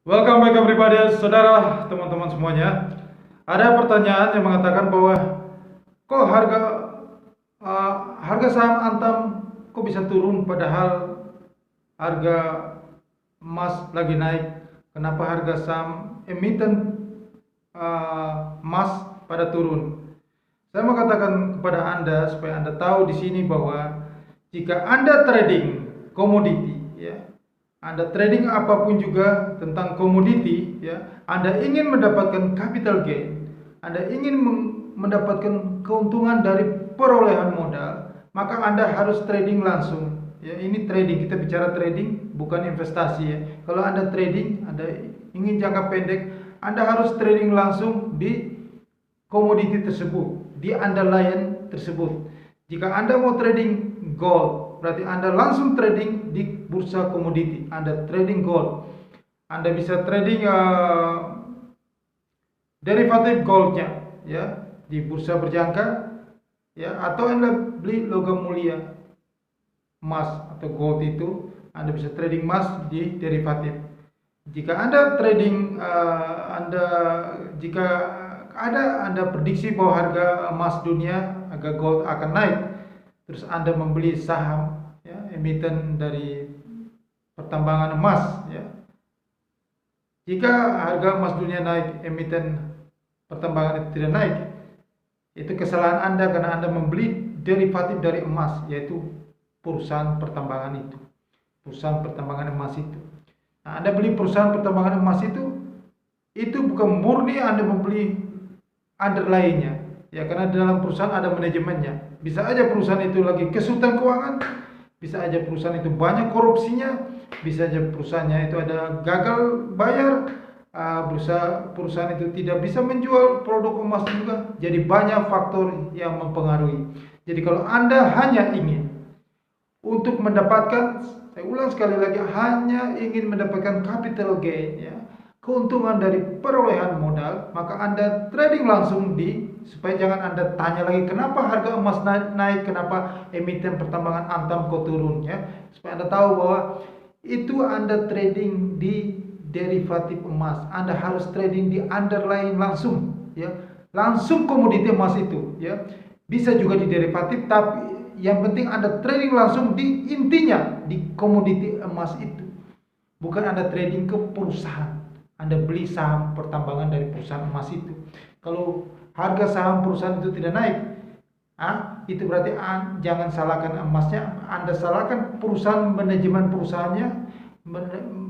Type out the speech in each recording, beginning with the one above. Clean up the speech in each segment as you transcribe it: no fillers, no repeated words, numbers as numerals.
Welcome back everybody, saudara, teman-teman semuanya. Ada pertanyaan yang mengatakan bahwa kok harga saham Antam kok bisa turun padahal harga emas lagi naik. Kenapa harga saham emiten emas pada turun? Saya mau katakan kepada Anda supaya Anda tahu di sini bahwa jika Anda trading komoditi, ya, Anda trading apapun juga tentang komoditi, ya, Anda ingin mendapatkan capital gain, Anda ingin mendapatkan keuntungan dari perolehan modal, maka Anda harus trading langsung. Ya, ini trading, kita bicara trading, bukan investasi ya. Kalau Anda trading, Anda ingin jangka pendek, Anda harus trading langsung di komoditi tersebut, di underlying tersebut. Jika Anda mau trading gold, berarti Anda langsung trading di bursa komoditi. Anda trading gold. Anda bisa trading derivatif goldnya, ya, di bursa berjangka, ya, atau Anda beli logam mulia emas atau gold itu, Anda bisa trading emas di derivatif. Jika Anda trading, jika Anda prediksi bahwa harga emas dunia, harga gold akan naik, terus Anda membeli saham, ya, emiten dari pertambangan emas, ya. Jika harga emas dunia naik, emiten pertambangan itu tidak naik, itu kesalahan Anda karena Anda membeli derivatif dari emas, yaitu perusahaan pertambangan itu, perusahaan pertambangan emas itu. Nah, Anda beli perusahaan pertambangan emas itu bukan murni Anda membeli underlying-nya, ya, karena dalam perusahaan ada manajemennya. Bisa aja perusahaan itu lagi kesulitan keuangan, bisa aja perusahaan itu banyak korupsinya, bisa aja perusahaannya itu ada gagal bayar, perusahaan itu tidak bisa menjual produk emas juga. Jadi banyak faktor yang mempengaruhi. Jadi kalau Anda hanya ingin untuk mendapatkan, saya ulang sekali lagi, hanya ingin mendapatkan capital gain, ya, keuntungan dari perolehan modal, maka Anda trading langsung supaya jangan Anda tanya lagi kenapa harga emas naik, kenapa emiten pertambangan Antam kok turun, ya. Supaya Anda tahu bahwa itu Anda trading di derivatif emas. Anda harus trading di underlying langsung, ya. Langsung komoditi emas itu, ya. Bisa juga di derivatif, tapi yang penting Anda trading langsung di intinya, di komoditi emas itu. Bukan Anda trading ke perusahaan. Anda beli saham pertambangan dari perusahaan emas itu. Kalau harga saham perusahaan itu tidak naik, itu berarti jangan salahkan emasnya, Anda salahkan perusahaan, manajemen perusahaannya.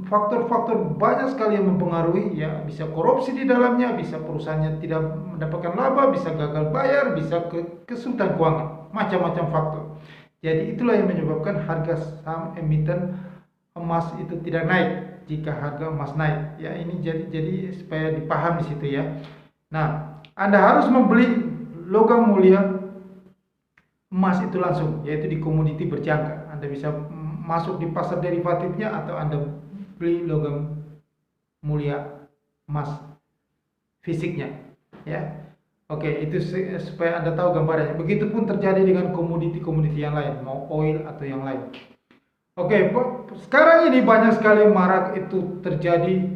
Faktor-faktor banyak sekali yang mempengaruhi, ya, bisa korupsi di dalamnya, bisa perusahaannya tidak mendapatkan laba, bisa gagal bayar, bisa kesulitan keuangan, macam-macam faktor. Jadi itulah yang menyebabkan harga saham emiten emas itu tidak naik jika harga emas naik, ya. Ini jadi supaya dipaham di situ, ya. Nah, Anda harus membeli logam mulia emas itu langsung, yaitu di komoditi berjangka. Anda bisa masuk di pasar derivatifnya atau Anda beli logam mulia emas fisiknya, ya. Oke, itu supaya Anda tahu gambarannya. Begitupun terjadi dengan komoditi-komoditi yang lain, mau oil atau yang lain. Oke, sekarang ini banyak sekali marak itu terjadi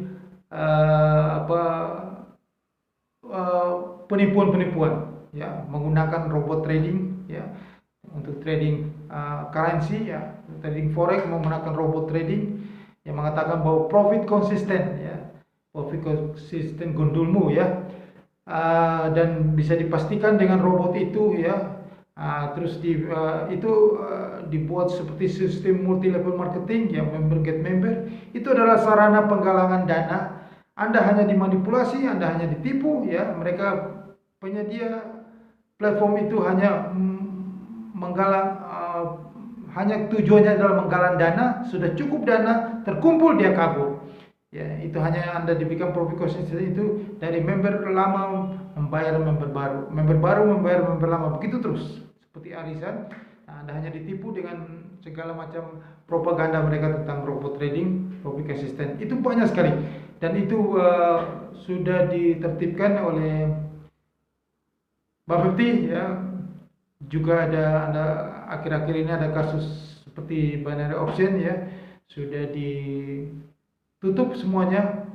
penipuan-penipuan, ya, menggunakan robot trading, ya, untuk trading currency, ya, trading forex menggunakan robot trading yang mengatakan bahwa profit konsisten, ya, profit konsisten gundulmu, ya. Dan bisa dipastikan dengan robot itu, ya. Terus dibuat seperti sistem multi level marketing, yang member get member. Itu adalah sarana penggalangan dana. Anda hanya dimanipulasi, Anda hanya ditipu, ya. Mereka penyedia platform itu hanya menggalang, hanya tujuannya adalah menggalang dana. Sudah cukup dana terkumpul, dia kabur. Ya, itu hanya Anda diberikan profit konsisten itu dari member lama membayar member baru, member baru membayar member lama, begitu terus seperti arisan. Nah, Anda hanya ditipu dengan segala macam propaganda mereka tentang robot trading, profit konsisten. Itu banyak sekali, dan itu sudah ditertibkan oleh Bapepti, ya. Juga ada akhir-akhir ini ada kasus seperti binary option, ya, sudah ditutup semuanya,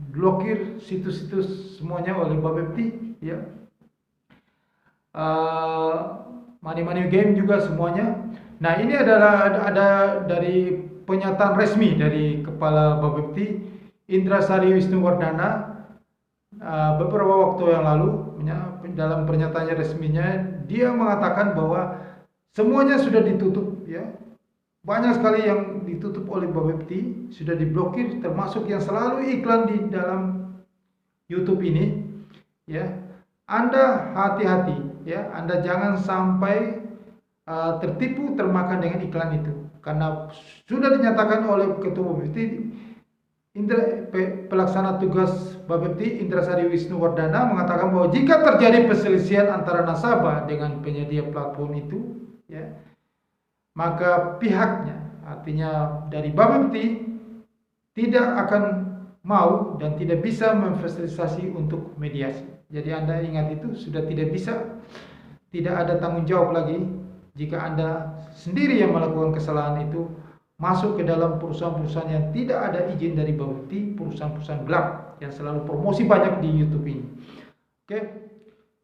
blokir situs-situs semuanya oleh Bapepti, ya. Money game juga semuanya. Nah, ini adalah ada dari pernyataan resmi dari Kepala Bapepti Indrasari Wisnuwardana beberapa waktu yang lalu. Dalam pernyataannya resminya dia mengatakan bahwa semuanya sudah ditutup, ya. Banyak sekali yang ditutup oleh Bapepti, sudah diblokir, termasuk yang selalu iklan di dalam YouTube ini, ya. Anda hati-hati, ya. Anda jangan sampai tertipu, termakan dengan iklan itu, karena sudah dinyatakan oleh Ketua Bapepti, pelaksana tugas Bapepti Indrasari Wisnuwardana mengatakan bahwa jika terjadi perselisihan antara nasabah dengan penyedia platform itu, ya, maka pihaknya, artinya dari Bapepti, tidak akan mau dan tidak bisa memfasilitasi untuk mediasi. Jadi Anda ingat itu, sudah tidak bisa, tidak ada tanggung jawab lagi jika Anda sendiri yang melakukan kesalahan itu, masuk ke dalam perusahaan-perusahaan yang tidak ada izin dari Bapepti, perusahaan-perusahaan gelap yang selalu promosi banyak di YouTube ini. Oke.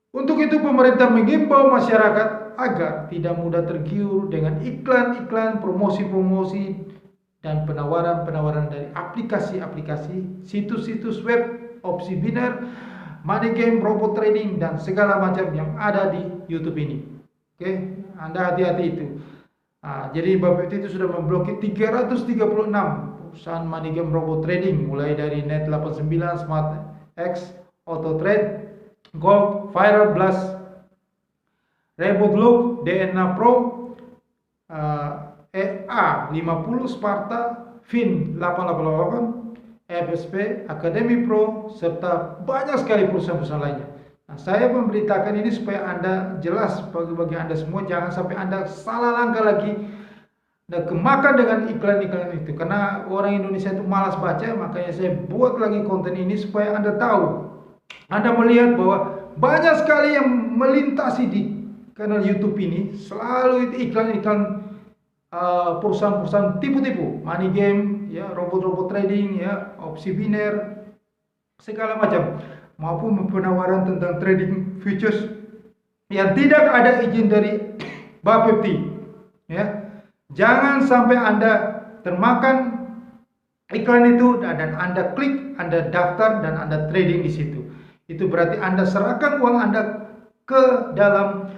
Untuk itu pemerintah mengimbau masyarakat agar tidak mudah tergiur dengan iklan-iklan, promosi-promosi dan penawaran-penawaran dari aplikasi-aplikasi, situs-situs web, opsi biner, money game, robot trading, dan segala macam yang ada di YouTube ini. Oke, Anda hati-hati itu. Jadi Bapepti itu sudah memblokir 336 perusahaan money game, robot trading, mulai dari Net89, SmartX, AutoTrade, Gold, Viral Blast, Revoglue, DNA Pro, EA50, Sparta, Fin 888, FSP, Academy Pro, serta banyak sekali perusahaan-perusahaan lainnya. Nah, saya memberitakan ini supaya Anda jelas, bagi Anda semua, jangan sampai Anda salah langkah lagi dan kemakan dengan iklan-iklan itu. Karena orang Indonesia itu malas baca, makanya saya buat lagi konten ini supaya Anda tahu. Anda melihat bahwa banyak sekali yang melintasi di kanal YouTube ini, selalu itu iklan-iklan perusahaan-perusahaan tipu-tipu, money game, ya, robot-robot trading, ya, opsi biner, segala macam, maupun penawaran tentang trading futures yang tidak ada izin dari Bapepti, ya. Jangan sampai Anda termakan iklan itu dan Anda klik, Anda daftar dan Anda trading di situ. Itu berarti Anda serahkan uang Anda ke dalam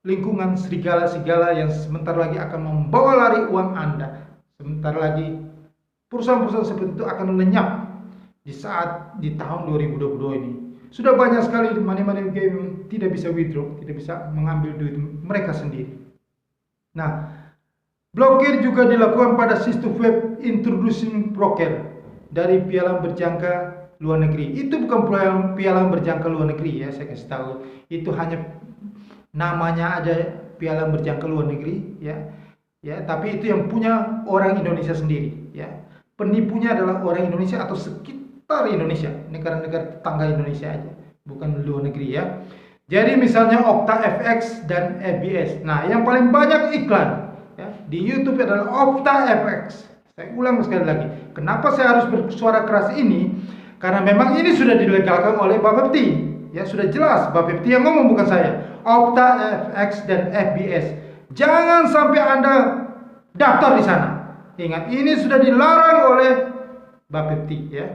lingkungan serigala-serigala yang sebentar lagi akan membawa lari uang Anda. Sebentar lagi perusahaan-perusahaan seperti itu akan lenyap di tahun 2022 ini. Sudah banyak sekali money game tidak bisa withdraw, tidak bisa mengambil duit mereka sendiri. Nah, blokir juga dilakukan pada sistem web introducing broker dari pialang berjangka luar negeri. Itu bukan pialang berjangka luar negeri, ya, saya kasih tahu. Itu hanya namanya aja pialang berjangka luar negeri, ya. Ya, tapi itu yang punya orang Indonesia sendiri, ya. Penipunya adalah orang Indonesia atau sekitar Indonesia, negara-negara tetangga Indonesia aja, bukan luar negeri, ya. Jadi misalnya OctaFX dan FBS. Nah, yang paling banyak iklan, ya, di YouTube adalah OctaFX. Saya ulang sekali lagi. Kenapa saya harus bersuara keras ini? Karena memang ini sudah dilegalkan oleh Bapepti. Ya, sudah jelas Bapepti yang ngomong, bukan saya. OctaFX dan FBS. Jangan sampai Anda daftar di sana. Ingat, ini sudah dilarang oleh Bapepti, ya.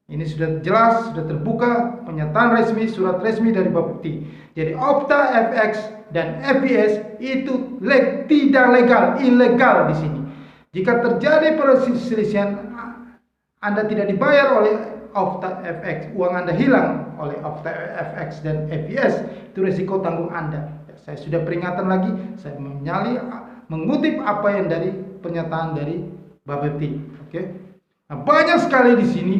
Ini sudah jelas, sudah terbuka pernyataan resmi, surat resmi dari Bapepti. Jadi OctaFX dan FBS itu tidak legal, ilegal di sini. Jika terjadi perselisihan, Anda tidak dibayar oleh OctaFX, uang Anda hilang oleh OctaFX dan FBS, itu resiko tanggung Anda. Saya sudah peringatan lagi, saya mengutip apa yang dari pernyataan dari Bapepti. Oke. Nah, banyak sekali di sini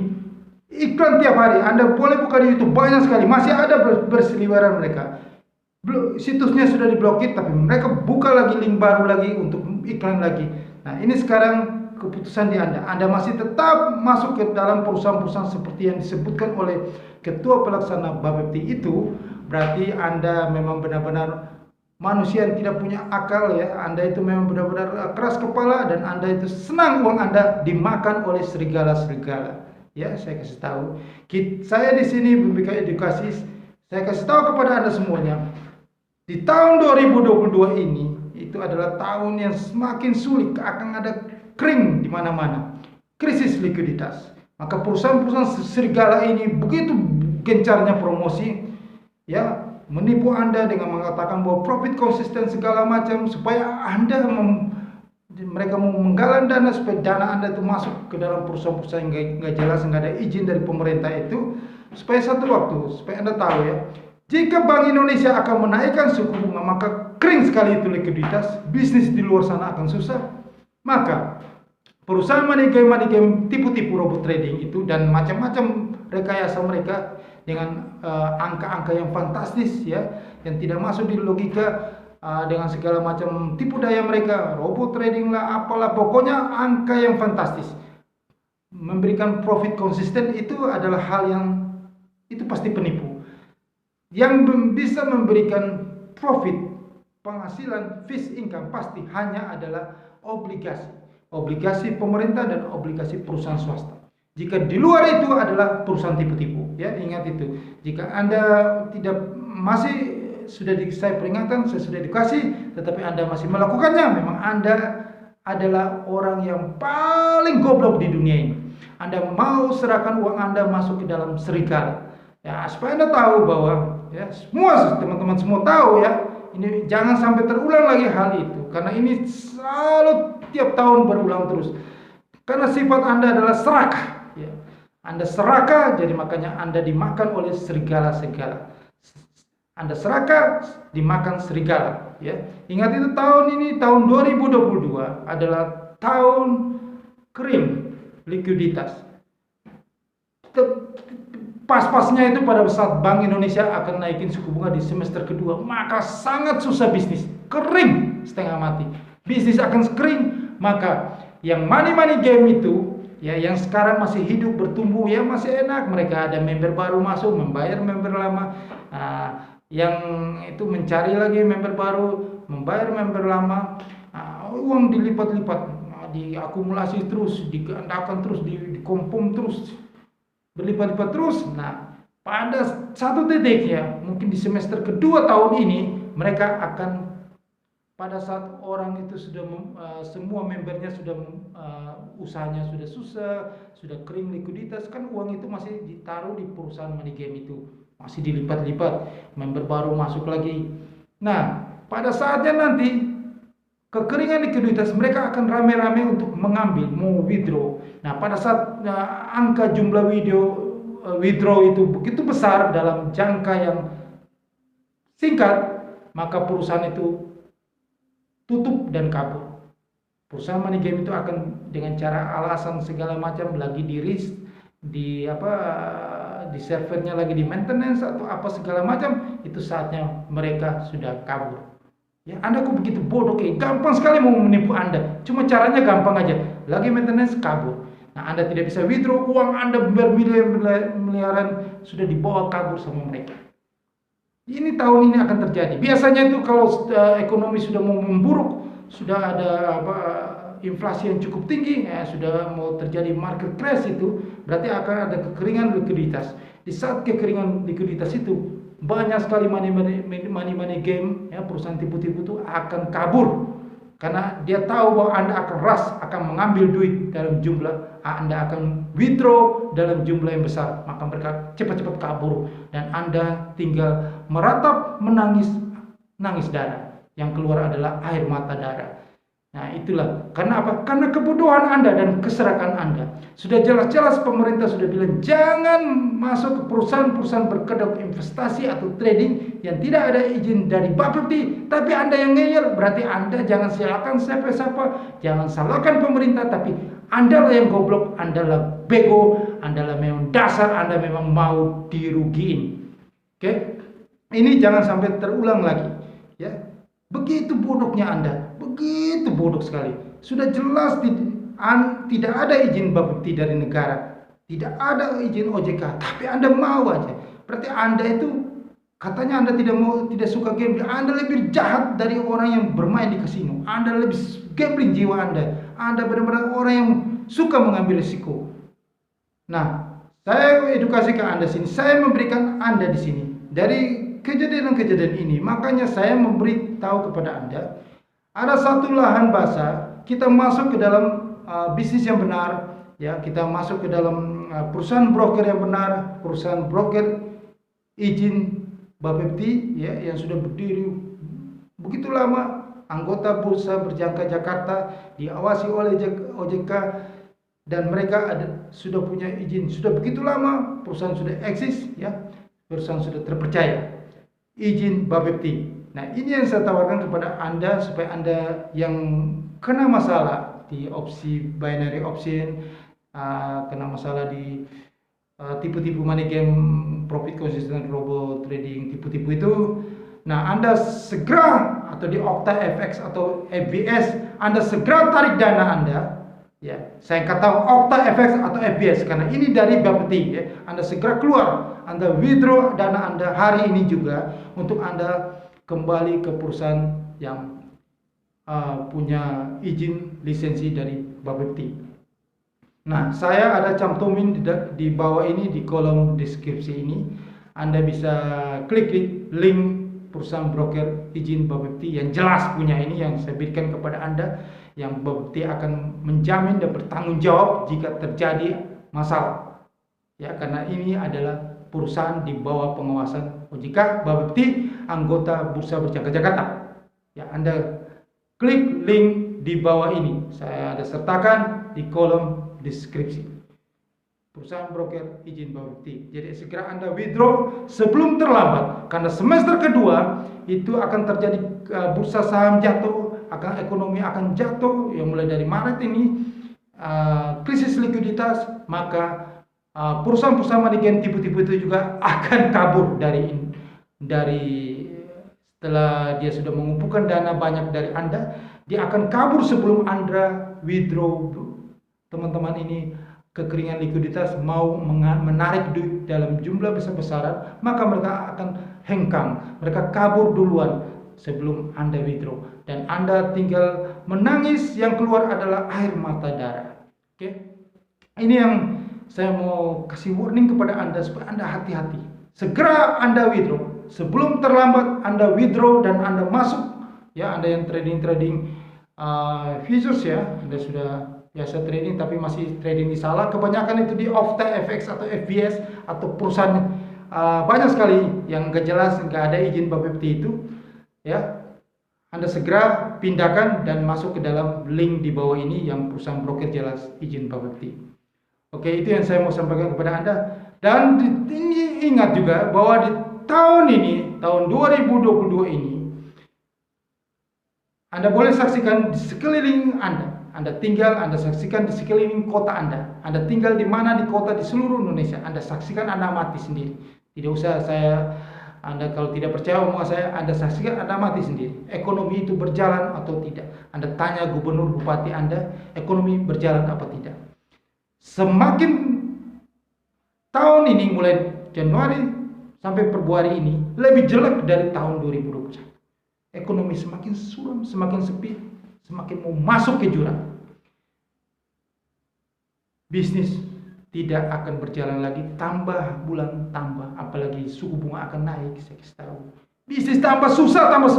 iklan tiap hari. Anda boleh buka di YouTube, banyak sekali, masih ada berseliweran mereka. Situsnya sudah diblokir, tapi mereka buka lagi link baru lagi untuk iklan lagi. Nah, ini sekarang keputusan di Anda. Anda masih tetap masuk ke dalam perusahaan-perusahaan seperti yang disebutkan oleh Ketua Pelaksana Bapepti itu, berarti Anda memang benar-benar manusia yang tidak punya akal, ya. Anda itu memang benar-benar keras kepala dan Anda itu senang uang Anda dimakan oleh serigala-serigala. Ya, saya kasih tahu. Saya di sini memberikan edukasi. Saya kasih tahu kepada Anda semuanya. Di tahun 2022 ini itu adalah tahun yang semakin sulit, akan ada kering di mana-mana, krisis likuiditas. Maka perusahaan-perusahaan serigala ini begitu gencarnya promosi, ya, menipu Anda dengan mengatakan bahwa profit konsisten segala macam supaya mereka mau menggalang dana supaya dana Anda itu masuk ke dalam perusahaan-perusahaan yang nggak jelas, nggak ada izin dari pemerintah itu, supaya satu waktu, supaya Anda tahu ya, jika Bank Indonesia akan menaikkan suku bunga, maka kering sekali itu likuiditas, bisnis di luar sana akan susah. Maka perusahaan money game, tipu-tipu robot trading itu dan macam-macam rekayasa mereka dengan angka-angka yang fantastis ya, yang tidak masuk di logika, dengan segala macam tipu daya mereka, robot trading lah, apalah, pokoknya angka yang fantastis. Memberikan profit konsisten itu adalah hal yang itu pasti penipu. Yang bisa memberikan profit, penghasilan, fees income pasti hanya adalah obligasi pemerintah dan obligasi perusahaan swasta. Jika di luar itu adalah perusahaan tipu-tipu, ya, ingat itu. Jika Anda saya peringatkan, saya sudah edukasi, tetapi Anda masih melakukannya, memang Anda adalah orang yang paling goblok di dunia ini. Anda mau serahkan uang Anda masuk ke dalam serigala. Ya, supaya Anda tahu bahwa ya, semua teman-teman semua tahu ya, ini jangan sampai terulang lagi hal itu, karena ini selalu tiap tahun berulang terus. Karena sifat Anda adalah serakah, ya. Anda serakah, jadi makanya Anda dimakan oleh serigala-serigala. Anda serakah, dimakan serigala, ya. Ingat itu, tahun ini, tahun 2022 adalah tahun kering likuiditas. Pas-pasnya itu pada saat Bank Indonesia akan naikin suku bunga di semester kedua, maka sangat susah bisnis, kering setengah mati. Bisnis akan kering, maka yang money game itu, ya, yang sekarang masih hidup bertumbuh, ya masih enak, mereka ada member baru masuk, membayar member lama. Yang itu mencari lagi member baru, membayar member lama, uang dilipat-lipat, diakumulasi terus, digandakan terus, dikompom terus, berlipat-lipat terus. Nah, pada satu titik ya, mungkin di semester kedua tahun ini, mereka akan, pada saat orang itu sudah semua membernya sudah usahanya sudah susah, sudah kering likuiditas, kan uang itu masih ditaruh di perusahaan money game itu, masih dilipat-lipat, member baru masuk lagi. Nah, pada saatnya nanti kekeringan likuiditas, mereka akan rame-rame untuk mengambil, mau withdraw. Nah, pada saat angka jumlah withdraw itu begitu besar dalam jangka yang singkat, maka perusahaan itu tutup dan kabur. Perusahaan money game itu akan dengan cara alasan segala macam, lagi di servernya lagi di maintenance atau apa segala macam, itu saatnya mereka sudah kabur. Ya, Anda kok begitu bodoh, gampang sekali mau menipu Anda. Cuma caranya gampang aja, lagi maintenance kabur. Nah, Anda tidak bisa withdraw, uang Anda bermiliaran sudah dibawa kabur sama mereka. Ini tahun ini akan terjadi. Biasanya itu kalau ekonomi sudah mau memburuk, sudah ada inflasi yang cukup tinggi, sudah mau terjadi market crash, itu berarti akan ada kekeringan likuiditas. Di saat kekeringan likuiditas itu, banyak sekali money game, ya, perusahaan tipu-tipu itu akan kabur. Karena dia tahu bahwa Anda akan akan mengambil duit dalam jumlah, Anda akan withdraw dalam jumlah yang besar, maka mereka cepat-cepat kabur dan Anda tinggal meratap, nangis darah. Yang keluar adalah air mata darah. Nah, itulah karena apa? Karena kebodohan Anda dan keserakan Anda. Sudah jelas-jelas pemerintah sudah bilang jangan masuk ke perusahaan-perusahaan berkedok investasi atau trading yang tidak ada izin dari Bapepti. Tapi Anda yang ngeyel, berarti Anda jangan salahkan siapa-siapa, jangan salahkan pemerintah, tapi Anda lah yang goblok, Anda lah bego, Anda lah memang dasar, Anda memang mau dirugiin. Oke? Ini jangan sampai terulang lagi, ya. Begitu bodohnya Anda, begitu bodoh sekali. Sudah jelas tidak ada izin Bapepti dari negara, tidak ada izin OJK, tapi Anda mau aja. Berarti Anda itu, katanya Anda tidak suka gambling. Anda lebih jahat dari orang yang bermain di kasino. Anda lebih gambling jiwa Anda. Anda benar-benar orang yang suka mengambil risiko. Nah, saya edukasi ke Anda sini, saya memberikan Anda di sini dari kejadian-kejadian ini. Makanya saya memberitahu kepada Anda, ada satu lahan basah, kita masuk ke dalam bisnis yang benar, ya, kita masuk ke dalam perusahaan broker yang benar, perusahaan broker izin Bapepti, ya, yang sudah berdiri begitu lama, anggota Bursa Berjangka Jakarta, diawasi oleh OJK, dan mereka sudah punya izin, sudah begitu lama, perusahaan sudah eksis, ya, perusahaan sudah terpercaya, izin Bapepti. Nah, ini yang saya tawarkan kepada Anda supaya Anda yang kena masalah di opsi binary option, kena masalah di tipu-tipu money game, profit consistent robot trading, tipu-tipu itu. Nah, Anda segera, atau di OctaFX atau FBS, Anda segera tarik dana Anda. Ya, saya kata OctaFX atau FBS karena ini dari Bapepti, ya. Anda segera keluar, Anda withdraw dana Anda hari ini juga untuk Anda kembali ke perusahaan yang punya izin lisensi dari Bapepti. Nah, saya ada cantumin di bawah ini di kolom deskripsi ini. Anda bisa klik link perusahaan broker izin Bapepti yang jelas punya ini, yang saya berikan kepada Anda, yang Bapepti akan menjamin dan bertanggung jawab jika terjadi masalah. Ya, karena ini adalah perusahaan di bawah pengawasan OJK Bapepti, anggota Bursa Berjangka Jakarta. Ya, Anda klik link di bawah ini. Saya ada sertakan di kolom deskripsi. Perusahaan broker izin Bapepti. Jadi segera Anda withdraw sebelum terlambat, karena semester kedua itu akan terjadi bursa saham jatuh, ekonomi akan jatuh, yang mulai dari Maret ini krisis likuiditas, maka perusahaan-perusahaan money game tipu-tipu itu juga akan kabur dari setelah dia sudah mengumpulkan dana banyak dari Anda, dia akan kabur sebelum Anda withdraw. Teman-teman ini kekeringan likuiditas, mau menarik duit dalam jumlah besar-besaran, maka mereka akan hengkang, mereka kabur duluan sebelum Anda withdraw, dan Anda tinggal menangis, yang keluar adalah air mata darah. Oke, ini yang saya mau kasih warning kepada Anda supaya Anda hati-hati. Segera Anda withdraw sebelum terlambat. Anda withdraw dan Anda masuk, ya, Anda yang trading futures, ya, Anda sudah biasa trading tapi masih trading di salah, kebanyakan itu di OctaFX atau FBS atau perusahaan banyak sekali yang gak jelas, gak ada izin Bapepti itu, ya. Anda segera pindahkan dan masuk ke dalam link di bawah ini yang perusahaan broker jelas izin Bapepti. Oke, itu yang saya mau sampaikan kepada Anda. Dan ini ingat juga bahwa di tahun ini, tahun 2022 ini, Anda boleh saksikan di sekeliling Anda. Anda tinggal, Anda saksikan di sekeliling kota Anda. Anda tinggal di mana di kota di seluruh Indonesia, Anda saksikan, Anda mati sendiri. Tidak usah Anda kalau tidak percaya omongan saya, Anda saksikan, Anda mati sendiri. Ekonomi itu berjalan atau tidak. Anda tanya gubernur, bupati Anda, ekonomi berjalan apa tidak. Semakin tahun ini, mulai Januari sampai Februari ini, lebih jelek dari tahun 2021. Ekonomi semakin suram, semakin sepi, semakin mau masuk ke jurang. Bisnis tidak akan berjalan lagi, tambah bulan tambah, apalagi suku bunga akan naik, saya kasih tahu. Bisnis tambah susah, tambah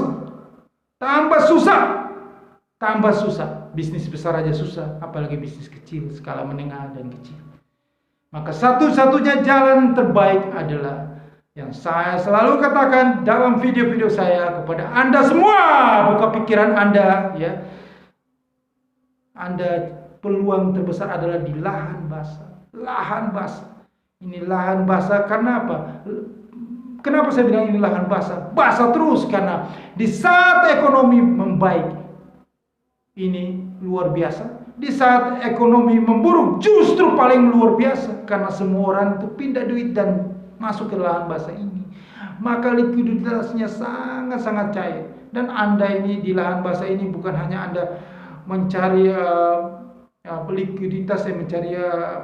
susah. Bisnis besar aja susah, apalagi bisnis kecil, skala menengah dan kecil. Maka satu-satunya jalan terbaik adalah yang saya selalu katakan dalam video-video saya kepada Anda semua, buka pikiran Anda, ya. Anda, peluang terbesar adalah di lahan basah. Lahan basah. Ini lahan basah karena apa? Kenapa saya bilang ini lahan basah? Basah terus karena di saat ekonomi membaik, ini luar biasa. Di saat ekonomi memburuk, justru paling luar biasa karena semua orang itu pindah duit dan masuk ke lahan basah ini. Maka likuiditasnya sangat-sangat cair. Dan Anda ini di lahan basah ini bukan hanya Anda mencari likuiditas, yang mencari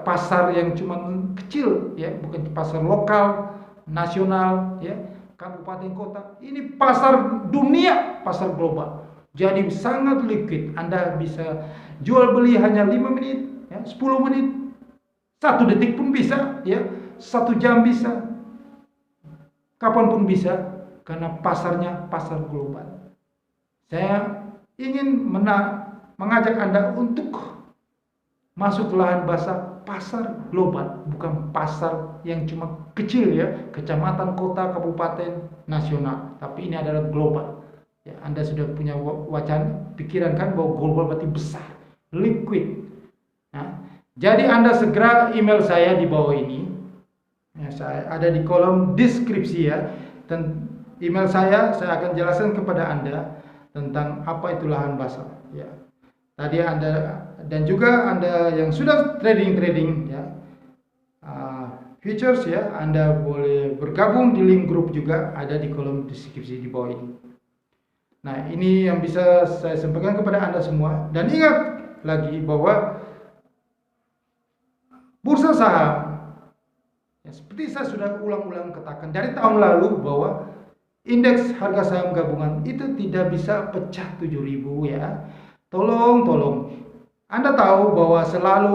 pasar yang cuma kecil, ya, bukan pasar lokal, nasional, ya, kabupaten kota. Ini pasar dunia, pasar global. Jadi sangat liquid. Anda bisa jual beli hanya 5 menit, ya, 10 menit, 1 detik pun bisa, ya, 1 jam bisa, kapanpun bisa, karena pasarnya pasar global. Saya ingin mengajak Anda untuk masuk ke lahan basah pasar global, bukan pasar yang cuma kecil, ya, kecamatan, kota, kabupaten, nasional, tapi ini adalah global. Ya, Anda sudah punya wacana, pikiran kan bahwa global berarti besar, liquid. Nah, jadi Anda segera email saya di bawah ini. Ya, saya ada di kolom deskripsi, ya. Dan email saya akan jelaskan kepada Anda tentang apa itu lahan basah, ya. Tadi Anda dan juga Anda yang sudah trading, ya, futures, ya, Anda boleh bergabung di link grup juga ada di kolom deskripsi di bawah ini. Nah, ini yang bisa saya sampaikan kepada Anda semua. Dan ingat lagi bahwa bursa saham, ya, seperti saya sudah ulang-ulang katakan dari tahun lalu, bahwa indeks harga saham gabungan itu tidak bisa pecah 7.000, ya. Tolong, Anda tahu bahwa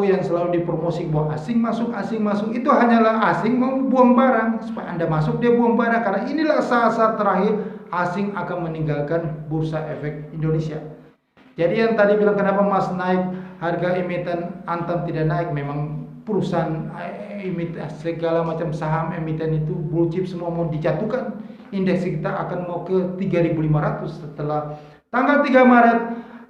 yang selalu dipromosi bahwa asing masuk, itu hanyalah asing mau buang barang. Supaya Anda masuk, dia buang barang, karena inilah saat-saat terakhir asing akan meninggalkan bursa efek Indonesia. Jadi yang tadi bilang kenapa emas naik, harga emiten Antam tidak naik, memang perusahaan emiten segala macam saham emiten itu blue chip semua mau dijatuhkan. Indeks kita akan mau ke 3.500 setelah tanggal 3 Maret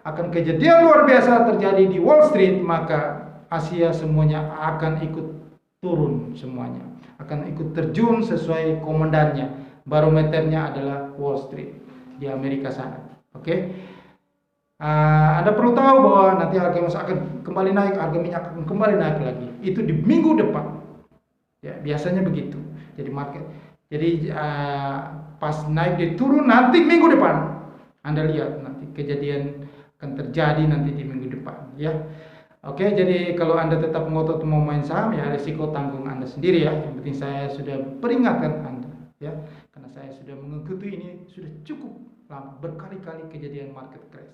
akan kejadian luar biasa terjadi di Wall Street, maka Asia semuanya akan ikut turun, semuanya akan ikut terjun sesuai komandannya. Barometernya adalah Wall Street di Amerika sana. Oke. Anda perlu tahu bahwa nanti harga emas akan kembali naik, harga minyak akan kembali naik lagi. Itu di minggu depan. Ya, biasanya begitu. Jadi pas naik dia turun, nanti minggu depan Anda lihat nanti kejadian akan terjadi nanti di minggu depan, ya. Oke, jadi kalau Anda tetap ngotot mau main saham, ya risiko tanggung Anda sendiri, ya. Yang penting saya sudah peringatkan Anda, ya. Karena saya sudah mengikuti ini sudah cukup lama, berkali-kali kejadian market crash.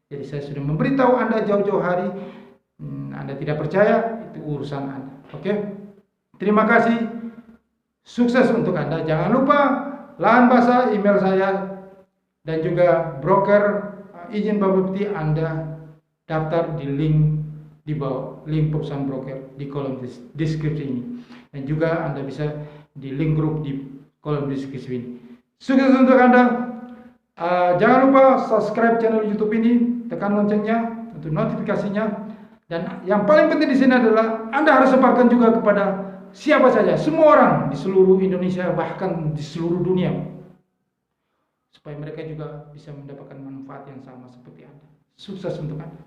Jadi saya sudah memberitahu Anda jauh-jauh hari. Anda tidak percaya, itu urusan Anda. Oke. Terima kasih. Sukses untuk Anda. Jangan lupa lahan basah, email saya, dan juga broker izin Bapepti Anda daftar di link di bawah, link perusahaan broker di kolom deskripsi ini. Dan juga Anda bisa di link grup di kolom deskripsi ini. Sukses untuk Anda. Jangan lupa subscribe channel YouTube ini, tekan loncengnya untuk notifikasinya. Dan yang paling penting di sini adalah Anda harus sebarkan juga kepada siapa saja, semua orang di seluruh Indonesia, bahkan di seluruh dunia, supaya mereka juga bisa mendapatkan manfaat yang sama seperti Anda. Sukses untuk Anda.